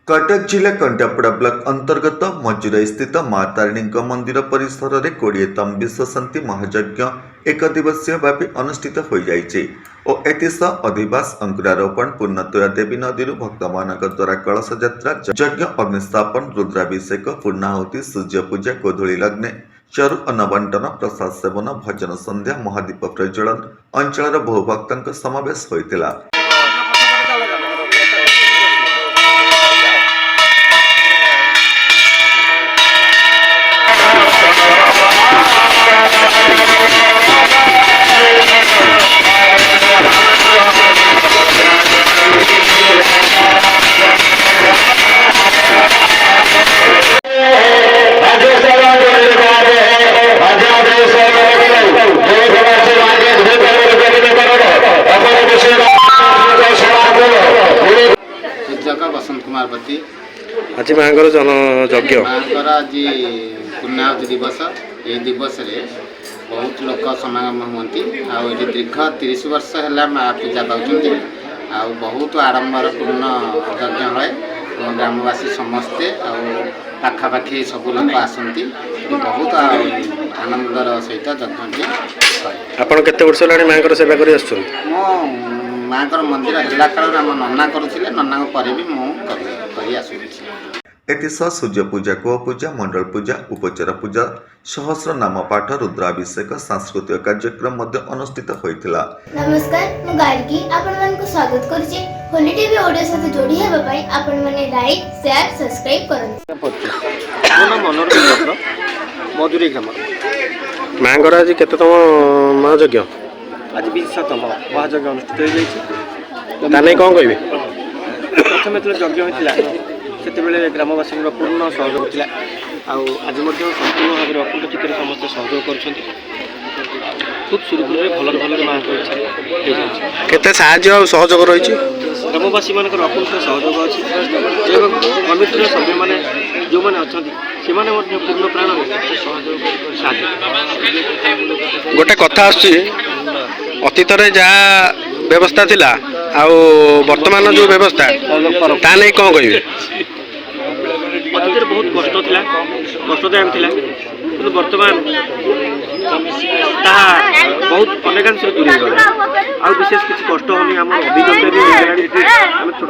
कटक जिला कंटापड़ा ब्लॉक अंतर्गत मजुराई स्थित माँ तारिणी मंदिर परिसर में 20तम विश्व शांति महायज्ञ एक दिवसीय व्यापी अनुष्ठित हो जाइए और एतिस अधिवास अंकुरारोपण पूर्णतया देवी नदी भक्तमान द्वारा कलश यात्रा यज्ञ अग्निस्थापन रुद्राभिषेक पूर्णाहुति सूर्य पूजा गोधूली लग्ने चरु अन्न बंटन प्रसाद सेवन भजन संध्या महादीप प्रज्वलन अंचल बहु भक्तों समावेश होता। बसंत कुमार पति आज मांगर जन यज्ञ मांकर आज पुण्याहुति दिवस ये दिवस रे बहुत लोक समागम होती आदि दीर्घ 30 वर्ष है माँ पूजा पाँच आ बहुत आडंबर पूर्ण यज्ञ है ग्रामवासी समस्ते आखापाखि सब लोग आसती बहुत आनंदर सहित यज्ञ आपन केते वर्ष लानी मांकर सेवा करी आछन मो मांकर मंदिर हल्ला काल आम नन्ना करुले नन्ना पर भी मुझे आसुच्छी। एतिस सूर्य पूजा गो पूजा मंडल पूजा उपचार पूजा सहस्र नाम पाठ रुद्राभिषेक सांस्कृतिक कार्यक्रम अनुष्ठित होता। नमस्कार मु गार्गी आपण मन को स्वागत करछि होली टीवी ओडियो साथ जोड़ी हेबा पई आपण माने लाइक शेयर सब्सक्राइब करन। मोना मनोरंजन मधुरी ग्राम मांगर आज केततम महायज्ञ आज 20तम महायज्ञ अनुष्ठित हो जाइए ताने कोन कहबे प्रथम जो यज्ञ होता से ग्रामवासी पूर्ण सहयोग था आज संपूर्ण भाव में अकुंठ चित्त समस्त सहयोग कर खूब सुरुखुरु भल भल माँ को केते साहाय्य सहयोग रही ग्रामवासी मान अकुंठ सहयोग अच्छी कमिटर सभ्य मैंने जो मैंने अच्छा से पूर्ण प्राण गोटे कथा अतीत जहाँ व्यवस्था थिला आउ वर्तमान जो व्यवस्था ता नहीं कौन कहे अतीत बहुत कष्टदायक थिला कि वर्तमान बहुत अनेकांश दूरी गला आ विशेष किसी कष्ट होनी आम अभिज्ञता भी आम छोट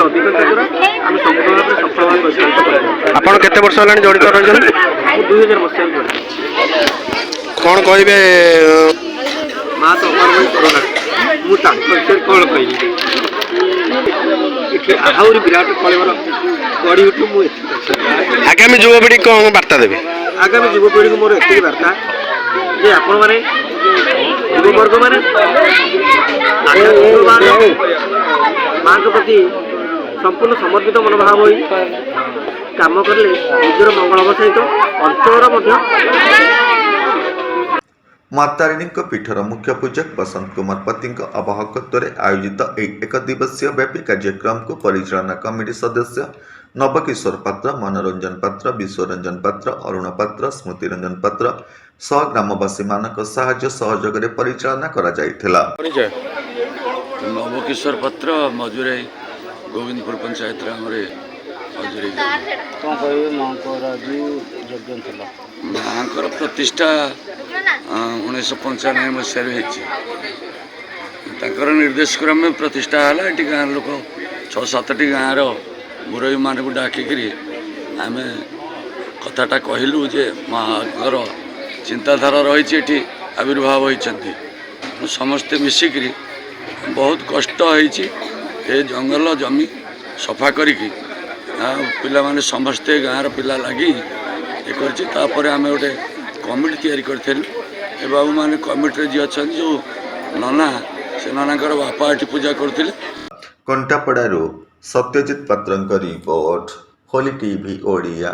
अभिज्ञता द्वारा आम संपूर्ण भाव में सफल भाव आपन केते वर्ष होलानी जड़ित रहिसन 2000 मसीहा कौन कहबे माँ तो अमर करोना मुझे कौन कह आहरी विराट कलवर गढ़ी उठू मुझे आगामी युवपीढ़ी कौन वार्ता देवे आगामी युवपीढ़ी को मोर एति वार्ता जे आपण माने युववर्ग माने माँ के प्रति संपूर्ण समर्पित मनोभाव हो काम कले निजर मंगल हम सहित अंचल माँ तारिणी पीठर मुख्य पूजक बसंत कुमार पति आवाहकत्व आयोजित एक दिवसीय व्यापी कार्यक्रम को परिचालना कमिटी सदस्य नवकिशोर पात्र मनोरंजन पात्र विश्वरंजन पात्र अरुण पात्र स्मृतिरंजन पात्र सह ग्रामवासी मानक साहाय्य सहयोग परिचालना करा जायथिला। नवकिशोर पात्र मजुराई गोविंदपुर पंचायत मजुराई माँ प्रतिष्ठा 1995 मसीह निर्देश क्रम प्रतिष्ठा है ये गाँव लोक 6-7 गाँव मुरई मान को डाकिक आम कथाटा कहलु जे माँर चिंताधारा रही आविर्भाव होती समस्ते मिसिक बहुत कष्ट हो जंगल जमी सफा करी पिला माने समस्ते गाँव पिला लगी ये कर आम गोटे कमिटी तैयारी करूँ बाबू मैंने कमिटी जी अच्छा जो नना से नाना बापा ये पूजा करते। कंटापड़ारू सत्यजित पात्र रिपोर्ट होली टीवी ओडिया।